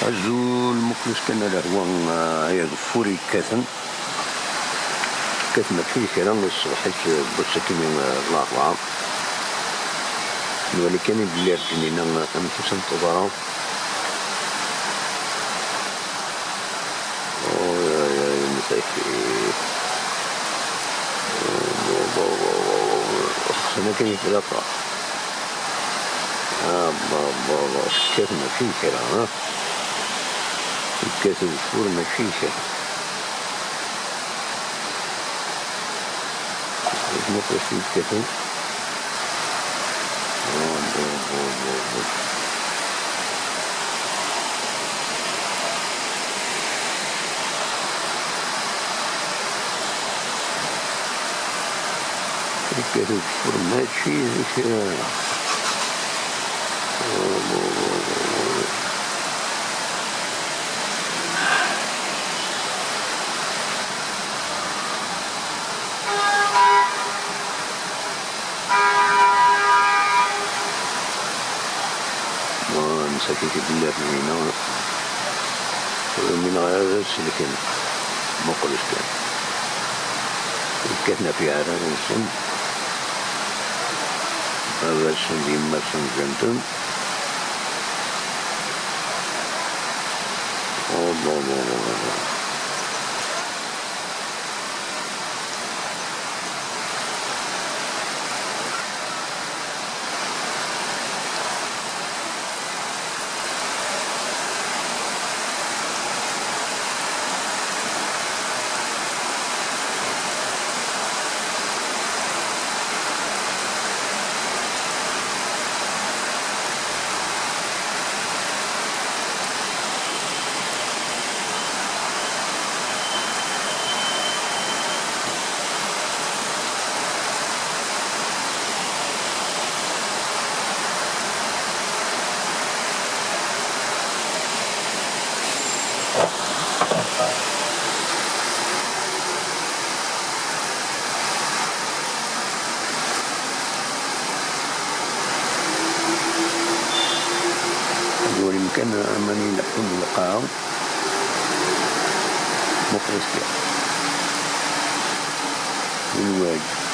azul muklis kana lahwa يغفوري كثن كثن فيه كلام الصبح بسكين الأربعة ولكن بلاد جنينا أنفسهم تضاروا يا مساكي أنا كني في الأطراف كثن فيه كلام كثن فور ما فيه كلام مخرج في الكتب الكتب فورمات شيء ذكرى مساكين بالله من غير سلكين مقلش كان كتنا في عران السن هذا السن ديما سن جنتم الله يمكن أنني نحن لقاء مخلص من واجب